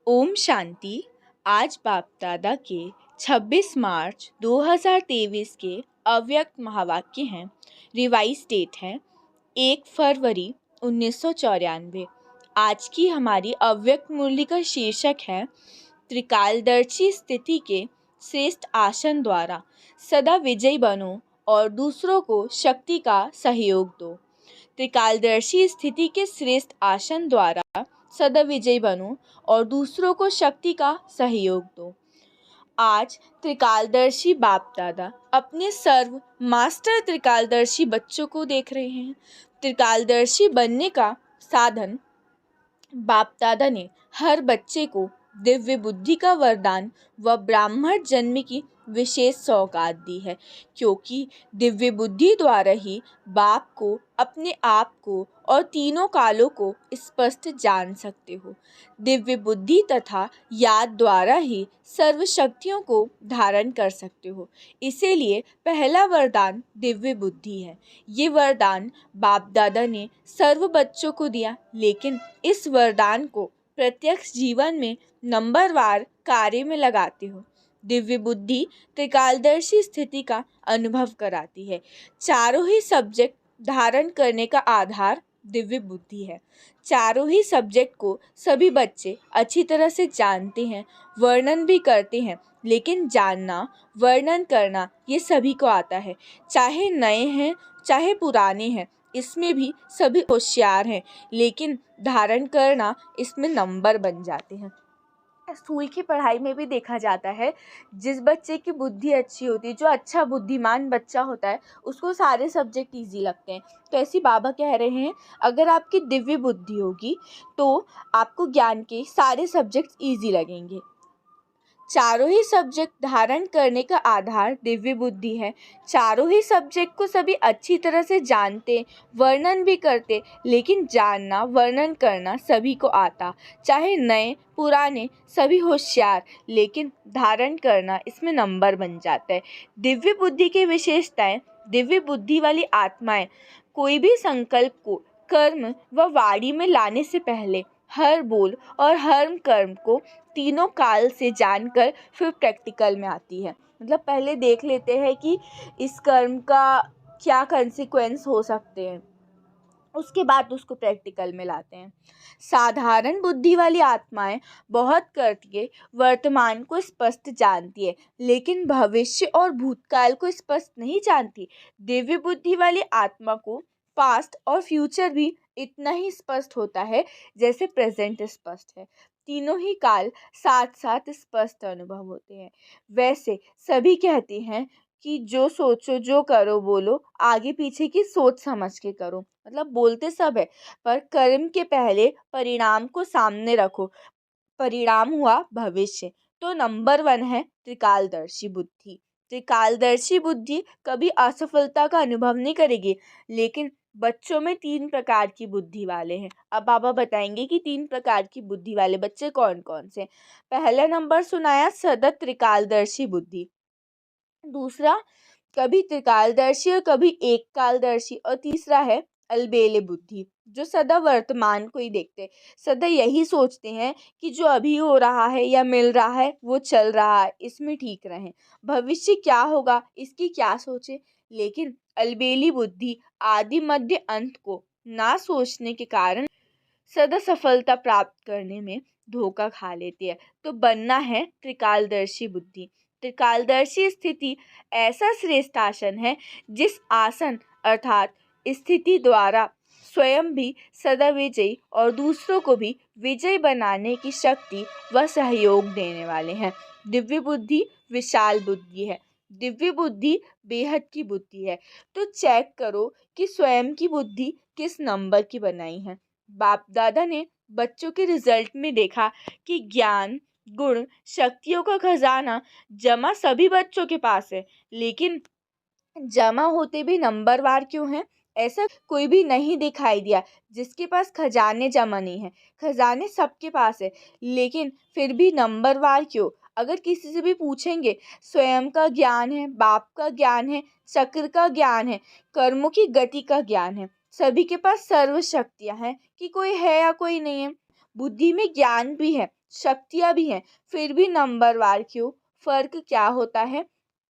ओम शांति। आज बाप दादा के 26 मार्च 2023 के अव्यक्त महावाक्य हैं। रिवाइज डेट है 1 फरवरी 1994। आज की हमारी अव्यक्त मूल्य का शीर्षक है त्रिकालदर्शी स्थिति के श्रेष्ठ आसन द्वारा सदा विजयी बनो और दूसरों को शक्ति का सहयोग दो। त्रिकालदर्शी स्थिति के श्रेष्ठ आसन द्वारा सदा विजयी बनो और दूसरों को शक्ति का सहयोग दो। आज त्रिकालदर्शी बाप दादा अपने सर्व मास्टर त्रिकालदर्शी बच्चों को देख रहे हैं। त्रिकालदर्शी बनने का साधन बाप दादा ने हर बच्चे को दिव्य बुद्धि का वरदान व ब्राह्मण जन्म की विशेष सौगात दी है, क्योंकि दिव्य बुद्धि द्वारा ही बाप को, अपने आप को और तीनों कालों को स्पष्ट जान सकते हो। दिव्य बुद्धि तथा याद द्वारा ही सर्व शक्तियों को धारण कर सकते हो। इसीलिए पहला वरदान दिव्य बुद्धि है। ये वरदान बाप दादा ने सर्व बच्चों को दिया, लेकिन इस वरदान को प्रत्यक्ष जीवन में नंबरवार कार्य में लगाते हो। दिव्य बुद्धि त्रिकालदर्शी स्थिति का अनुभव कराती है। चारों ही सब्जेक्ट धारण करने का आधार दिव्य बुद्धि है। चारों ही सब्जेक्ट को सभी बच्चे अच्छी तरह से जानते हैं, वर्णन भी करते हैं, लेकिन जानना, वर्णन करना ये सभी को आता है। चाहे नए हैं चाहे पुराने हैं, इसमें भी सभी होशियार हैं, लेकिन धारण करना इसमें नंबर बन जाते हैं। स्कूल की पढ़ाई में भी देखा जाता है, जिस बच्चे की बुद्धि अच्छी होती है, जो अच्छा बुद्धिमान बच्चा होता है, उसको सारे सब्जेक्ट इजी लगते हैं। तो ऐसी बाबा कह रहे हैं, अगर आपकी दिव्य बुद्धि होगी तो आपको ज्ञान के सारे सब्जेक्ट इजी लगेंगे। चारों ही सब्जेक्ट धारण करने का आधार दिव्य बुद्धि है। चारों ही सब्जेक्ट को सभी अच्छी तरह से जानते, वर्णन भी करते, लेकिन जानना, वर्णन करना सभी को आता। चाहे नए पुराने, सभी होशियार, लेकिन धारण करना इसमें नंबर बन जाता है। दिव्य बुद्धि की विशेषताएं। दिव्य बुद्धि वाली आत्माएं कोई भी संकल्प को कर्म व वाणी में लाने से पहले हर बोल और हर कर्म को तीनों काल से जानकर फिर प्रैक्टिकल में आती है। मतलब पहले देख लेते हैं कि इस कर्म का क्या कंसिक्वेंस हो सकते हैं, उसके बाद उसको प्रैक्टिकल में लाते हैं। साधारण बुद्धि वाली आत्माएं बहुत करके वर्तमान को स्पष्ट जानती है, लेकिन भविष्य और भूतकाल को स्पष्ट नहीं जानती। दिव्य बुद्धि वाली आत्मा को पास्ट और फ्यूचर भी इतना ही स्पष्ट होता है जैसे प्रेजेंट स्पष्ट है। तीनों ही काल साथ साथ स्पष्ट अनुभव होते हैं। वैसे सभी कहते हैं कि जो सोचो, जो करो, बोलो, आगे पीछे की सोच समझ के करो। मतलब बोलते सब है, पर कर्म के पहले परिणाम को सामने रखो। परिणाम हुआ भविष्य। तो नंबर 1 है त्रिकालदर्शी बुद्धि। त्रिकालदर्शी बुद्धि कभी असफलता का अनुभव नहीं करेगी, लेकिन बच्चों में 3 प्रकार की बुद्धि वाले हैं। अब बाबा बताएंगे कि 3 प्रकार की बुद्धि वाले बच्चे कौन कौन से। पहला नंबर सुनाया सदा त्रिकालदर्शी बुद्धि, दूसरा कभी त्रिकालदर्शी और कभी एक कालदर्शी, और तीसरा है अलबेले बुद्धि, जो सदा वर्तमान को ही देखते हैं। सदा यही सोचते हैं कि जो अभी हो रहा है या मिल रहा है वो चल रहा है, इसमें ठीक रहें। भविष्य क्या होगा इसकी क्या सोचे। लेकिन अलबेली बुद्धि आदि मध्य अंत को ना सोचने के कारण सदा सफलता प्राप्त करने में धोखा खा लेती है। तो बनना है त्रिकालदर्शी बुद्धि। त्रिकालदर्शी स्थिति ऐसा श्रेष्ठ आसन है जिस आसन अर्थात स्थिति द्वारा स्वयं भी सदा विजयी और दूसरों को भी विजयी बनाने की शक्ति व सहयोग देने वाले हैं। दिव्य बुद्धि विशाल बुद्धि है। दिव्य बुद्धि बेहद की बुद्धि है। तो चेक करो कि स्वयं की बुद्धि किस नंबर की बनाई है। बाप दादा ने बच्चों के रिजल्ट में देखा कि ज्ञान, गुण, शक्तियों का खजाना जमा सभी बच्चों के पास है, लेकिन जमा होते भी नंबरवार क्यों है। ऐसा कोई भी नहीं दिखाई दिया जिसके पास खजाने जमा नहीं है। खजाने सबके पास है, लेकिन फिर भी नंबरवार क्यों। अगर किसी से भी पूछेंगे, स्वयं का ज्ञान है, बाप का ज्ञान है, चक्र का ज्ञान है, कर्मों की गति का ज्ञान है, सभी के पास सर्व शक्तियां हैं, कि कोई है या कोई नहीं है। बुद्धि में ज्ञान भी है, शक्तियाँ भी हैं, फिर भी नंबरवार क्यों? फर्क क्या होता है?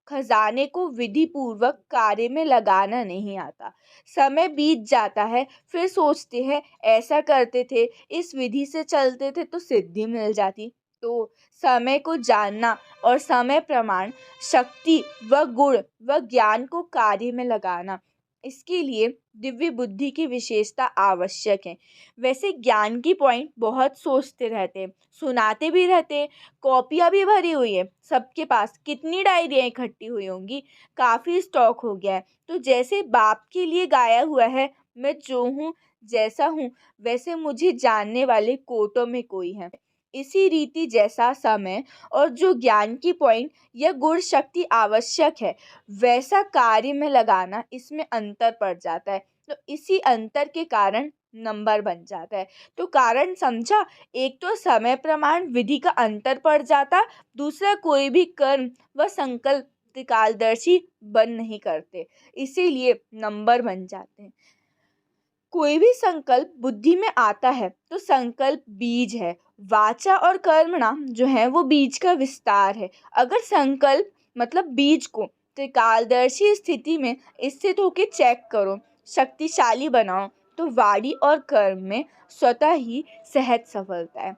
खजाने को विधि पूर्वक कार्य में लगाना नहीं आता। समय बीत जाता है, फिर सोचते हैं ऐसा करते थे, इस विधि से चलते थे तो सिद्धि मिल जाती। तो समय को जानना और समय प्रमाण, शक्ति व गुण व ज्ञान को कार्य में लगाना, इसके लिए दिव्य बुद्धि की विशेषता आवश्यक है। वैसे ज्ञान की पॉइंट बहुत सोचते रहते हैं, सुनाते भी रहते हैं, कॉपियाँ भी भरी हुई है सबके पास, कितनी डायरियाँ इकट्ठी हुई होंगी, काफ़ी स्टॉक हो गया है। तो जैसे बाप के लिए गाया हुआ है, मैं जो हूँ जैसा हूँ वैसे मुझे जानने वाले कोटों में कोई है। इसी रीति जैसा समय और जो ज्ञान की पॉइंट या गुण शक्ति आवश्यक है, वैसा कार्य में लगाना, इसमें अंतर पड़ जाता है। तो इसी अंतर के कारण नंबर बन जाता है। तो कारण समझा? एक तो समय प्रमाण विधि का अंतर पड़ जाता, दूसरा कोई भी कर्म व संकल्प त्रिकालदर्शी बन नहीं करते, इसीलिए नंबर बन जाते हैं। कोई भी संकल्प बुद्धि में आता है तो संकल्प बीज है। वाचा और कर्मणा जो है वो बीज का विस्तार है। अगर संकल्प मतलब बीज को त्रिकालदर्शी स्थिति में स्थित होकर चेक करो, शक्तिशाली बनाओ, तो वाणी और कर्म में स्वतः ही सहज सफलता है।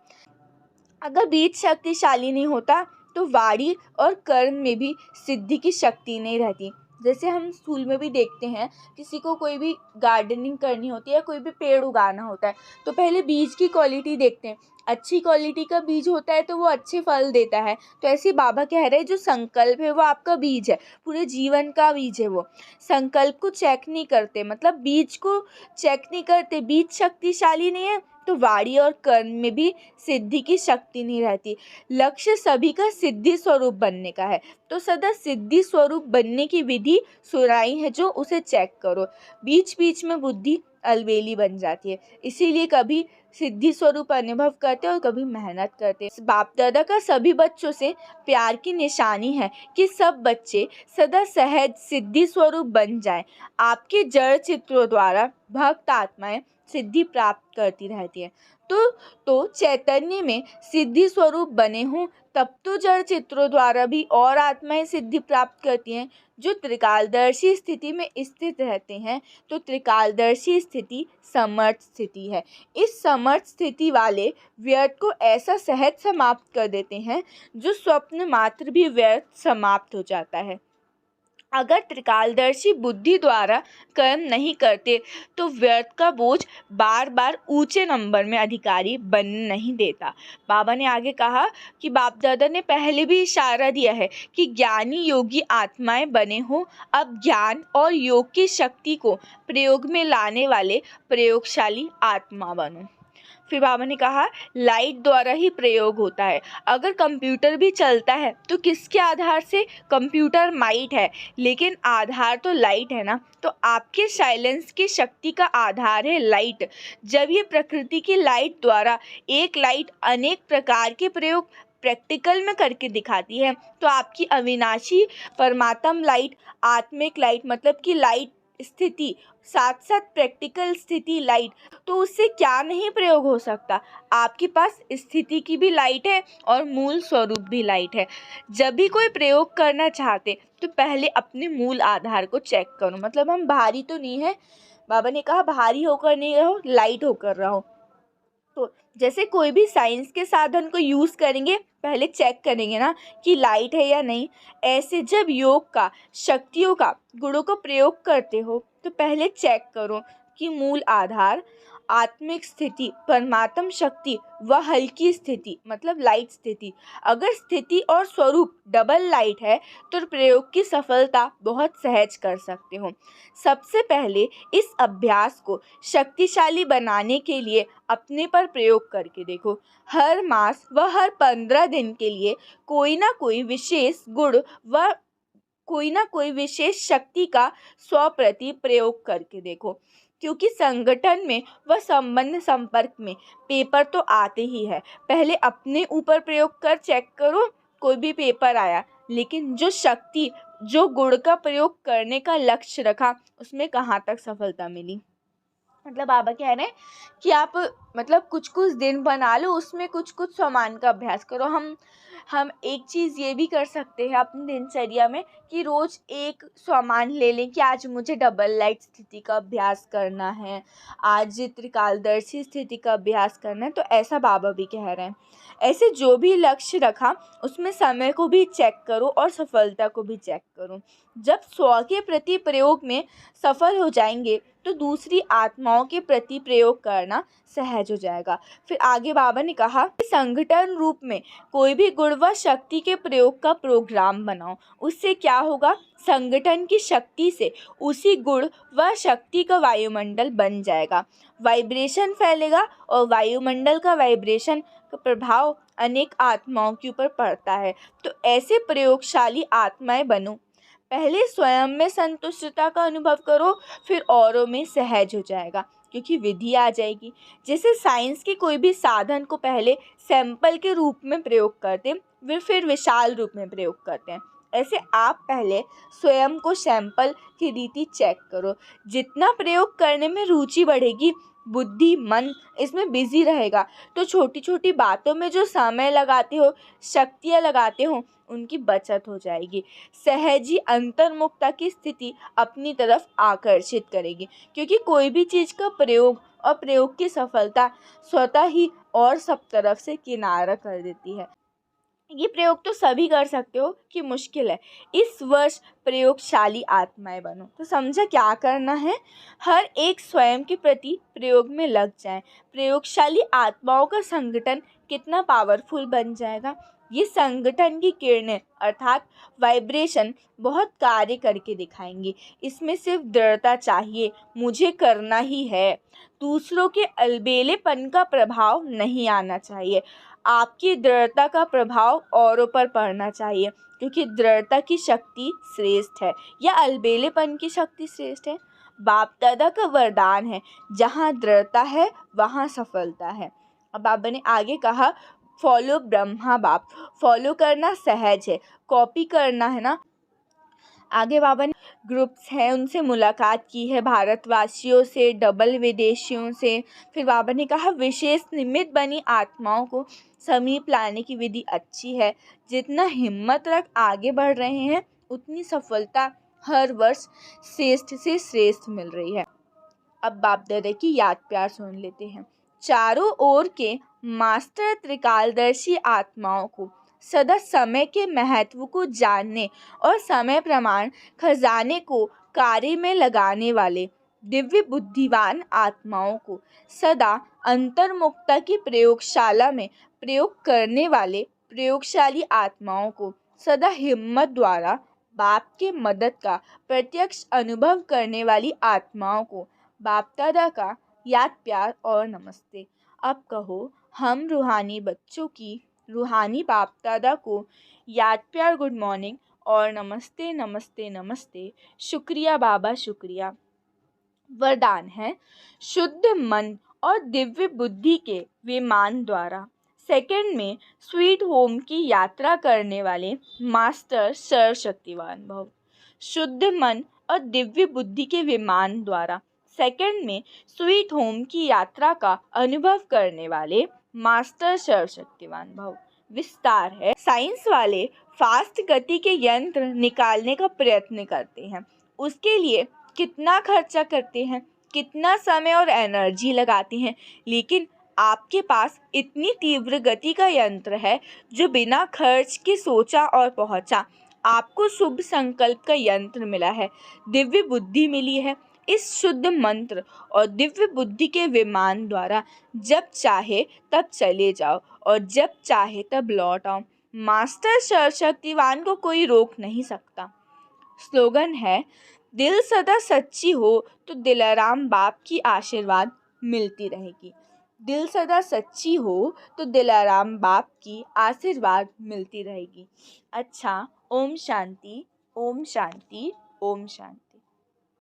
अगर बीज शक्तिशाली नहीं होता तो वाणी और कर्म में भी सिद्धि की शक्ति नहीं रहती। जैसे हम स्कूल में भी देखते हैं, किसी को कोई भी गार्डनिंग करनी होती है, कोई भी पेड़ उगाना होता है, तो पहले बीज की क्वालिटी देखते हैं। अच्छी क्वालिटी का बीज होता है तो वो अच्छे फल देता है। तो ऐसे बाबा कह रहे हैं जो संकल्प है वो आपका बीज है, पूरे जीवन का बीज है। वो संकल्प को चेक नहीं करते, मतलब बीज को चेक नहीं करते, बीज शक्तिशाली नहीं है तो वाणी और कर्म में भी सिद्धि की शक्ति नहीं रहती। लक्ष्य सभी का सिद्धि स्वरूप बनने का है, तो सदा सिद्धि स्वरूप बनने की विधि सुनाई है, जो उसे चेक करो। बीच बीच में बुद्धि अलबेली बन जाती है, इसीलिए कभी सिद्धि स्वरूप अनुभव करते और कभी मेहनत करते। बाप दादा का सभी बच्चों से प्यार की निशानी है कि सब बच्चे सदा सहज सिद्धि स्वरूप बन जाएं। आपके जड़ चित्रों द्वारा भक्त आत्माएं सिद्धि प्राप्त करती रहती है। तो चैतन्य में सिद्धि स्वरूप बने हों तब तो जड़ चित्रों द्वारा भी और आत्माएं सिद्धि प्राप्त करती हैं। जो त्रिकालदर्शी स्थिति में स्थित रहते हैं, तो त्रिकालदर्शी स्थिति समर्थ स्थिति है। इस समर्थ स्थिति वाले व्यर्थ को ऐसा सहज समाप्त कर देते हैं जो स्वप्न मात्र भी व्यर्थ समाप्त हो जाता है। अगर त्रिकालदर्शी बुद्धि द्वारा कर्म नहीं करते तो व्यर्थ का बोझ बार बार ऊंचे नंबर में अधिकारी बनने नहीं देता। बाबा ने आगे कहा कि बाप दादा ने पहले भी इशारा दिया है कि ज्ञानी योगी आत्माएं बने हो। अब ज्ञान और योग की शक्ति को प्रयोग में लाने वाले प्रयोगशाली आत्मा बनो। फिर बाबा ने कहा लाइट द्वारा ही प्रयोग होता है। अगर कंप्यूटर भी चलता है तो किसके आधार से? कंप्यूटर माइट है, लेकिन आधार तो लाइट है ना। तो आपके साइलेंस की शक्ति का आधार है लाइट। जब ये प्रकृति की लाइट द्वारा एक लाइट अनेक प्रकार के प्रयोग प्रैक्टिकल में करके दिखाती है, तो आपकी अविनाशी परमात्म लाइट, आत्मिक लाइट मतलब कि लाइट स्थिति साथ साथ प्रैक्टिकल स्थिति लाइट, तो उससे क्या नहीं प्रयोग हो सकता। आपके पास स्थिति की भी लाइट है और मूल स्वरूप भी लाइट है। जब भी कोई प्रयोग करना चाहते तो पहले अपने मूल आधार को चेक करो, मतलब हम भारी तो नहीं है। बाबा ने कहा भारी होकर नहीं रहो, लाइट होकर रहो। तो जैसे कोई भी साइंस के साधन को यूज़ करेंगे, पहले चेक करेंगे ना कि लाइट है या नहीं। ऐसे जब योग का, शक्तियों का, गुणों को प्रयोग करते हो तो पहले चेक करो कि मूल आधार, आत्मिक स्थिति, परमात्म शक्ति व हल्की स्थिति मतलब लाइट स्थिति। अगर स्थिति और स्वरूप डबल लाइट है तो प्रयोग की सफलता बहुत सहज कर सकते हो। सबसे पहले इस अभ्यास को शक्तिशाली बनाने के लिए अपने पर प्रयोग करके देखो। हर मास व हर 15 दिन के लिए कोई ना कोई विशेष गुण व कोई ना कोई विशेष शक्ति का स्वप्रति प्रयोग करके देखो, क्योंकि संगठन में व संबंध संपर्क में पेपर तो आते ही है। पहले अपने ऊपर प्रयोग कर चेक करो, कोई भी पेपर आया, लेकिन जो शक्ति, जो गुण का प्रयोग करने का लक्ष्य रखा, उसमें कहाँ तक सफलता मिली। मतलब बाबा कह रहे हैं कि आप मतलब कुछ कुछ दिन बना लो, उसमें कुछ कुछ सामान का अभ्यास करो। हम एक चीज़ ये भी कर सकते हैं अपनी दिनचर्या में कि रोज़ एक सामान ले लें कि आज मुझे डबल लाइट स्थिति का अभ्यास करना है, आज त्रिकालदर्शी स्थिति का अभ्यास करना है। तो ऐसा बाबा भी कह रहे हैं। ऐसे जो भी लक्ष्य रखा उसमें समय को भी चेक करो और सफलता को भी चेक करो। जब 100 के प्रति प्रयोग में सफल हो जाएंगे तो दूसरी आत्माओं के प्रति प्रयोग करना सहज हो जाएगा। फिर आगे बाबा ने कहा कि संगठन रूप में कोई भी गुण व शक्ति के प्रयोग का प्रोग्राम बनाओ। उससे क्या होगा, संगठन की शक्ति से उसी गुण व शक्ति का वायुमंडल बन जाएगा, वाइब्रेशन फैलेगा और वायुमंडल का वाइब्रेशन का प्रभाव अनेक आत्माओं के ऊपर पड़ता है। तो ऐसे प्रयोगशाली आत्माएं बनो। पहले स्वयं में संतुष्टता का अनुभव करो, फिर औरों में सहज हो जाएगा, क्योंकि विधि आ जाएगी। जैसे साइंस के कोई भी साधन को पहले सैंपल के रूप में प्रयोग करते हैं, फिर विशाल रूप में प्रयोग करते हैं, ऐसे आप पहले स्वयं को सैंपल की रीति चेक करो। जितना प्रयोग करने में रुचि बढ़ेगी, बुद्धि मन इसमें बिजी रहेगा, तो छोटी छोटी बातों में जो समय लगाते हो, शक्तियाँ लगाते हो, उनकी बचत हो जाएगी। सहजी अंतर्मुखता की स्थिति अपनी तरफ आकर्षित करेगी, क्योंकि कोई भी चीज़ का प्रयोग और प्रयोग की सफलता स्वतः ही और सब तरफ से किनारा कर देती है। ये प्रयोग तो सभी कर सकते हो कि मुश्किल है। इस वर्ष प्रयोगशाली आत्माएं बनो। तो समझा क्या करना है, हर एक स्वयं के प्रति प्रयोग में लग जाए। प्रयोगशाली आत्माओं का संगठन कितना पावरफुल बन जाएगा। ये संगठन की किरणें अर्थात वाइब्रेशन बहुत कार्य करके दिखाएंगी। इसमें सिर्फ दृढ़ता चाहिए, मुझे करना ही है। दूसरों के अलबेलेपन का प्रभाव नहीं आना चाहिए। आपकी दृढ़ता का प्रभाव औरों पर पड़ना चाहिए, क्योंकि दृढ़ता की शक्ति श्रेष्ठ है या अलबेलेपन की शक्ति श्रेष्ठ है। बाप दादा का वरदान है, जहाँ दृढ़ता है वहाँ सफलता है। अब बाबा ने आगे कहा, फॉलो ब्रह्मा बाप। फॉलो करना सहज है, कॉपी करना है ना। आगे बाबा ने ग्रुप्स हैं उनसे मुलाकात की है, भारतवासियों से, डबल विदेशियों से। फिर बाबा ने कहा, विशेष निमित्त बनी आत्माओं को समीप लाने की विधि अच्छी है। जितना हिम्मत रख आगे बढ़ रहे हैं, उतनी सफलता हर वर्ष श्रेष्ठ से श्रेष्ठ मिल रही है। अब बाप दादा की याद प्यार सुन लेते हैं। चारों ओर के मास्टर त्रिकालदर्शी आत्माओं को सदा समय के महत्व को जानने और समय प्रमाण खजाने को कार्य में लगाने वाले दिव्य बुद्धिवान आत्माओं को सदा अंतर्मुखता की प्रयोगशाला में प्रयोग करने वाले प्रयोगशाली आत्माओं को सदा हिम्मत द्वारा बाप के मदद का प्रत्यक्ष अनुभव करने वाली आत्माओं को बाप दादा का याद प्यार और नमस्ते। अब कहो, हम रूहानी बच्चों की रूहानी बाप दादा को याद प्यार गुड मॉर्निंग और नमस्ते नमस्ते नमस्ते। शुक्रिया बाबा शुक्रिया। वरदान है, शुद्ध मन और दिव्य बुद्धि के विमान द्वारा सेकंड में स्वीट होम की यात्रा करने वाले मास्टर सर्वशक्तिवान भव। शुद्ध मन और दिव्य बुद्धि के विमान द्वारा सेकंड में स्वीट होम की यात्रा का अनुभव करने वाले मास्टर सर्वशक्तिवान भव। विस्तार है, साइंस वाले फास्ट गति के यंत्र निकालने का प्रयत्न करते हैं, उसके लिए कितना खर्चा करते हैं, कितना समय और एनर्जी लगाते हैं, लेकिन आपके पास इतनी तीव्र गति का यंत्र है जो बिना खर्च के सोचा और पहुंचा। आपको शुभ संकल्प का यंत्र मिला है, दिव्य बुद्धि मिली है। इस शुद्ध मंत्र और दिव्य बुद्धि के विमान द्वारा जब चाहे तब चले जाओ और जब चाहे तब लौट आओ। मास्टर सर्वशक्तिवान को कोई रोक नहीं सकता। स्लोगन है, दिल सदा सच्ची हो तो दिलाराम बाप की आशीर्वाद मिलती रहेगी। दिल सदा सच्ची हो तो दिलाराम बाप की आशीर्वाद मिलती रहेगी। अच्छा, ओम शांति, ओम शांति, ओम शांति।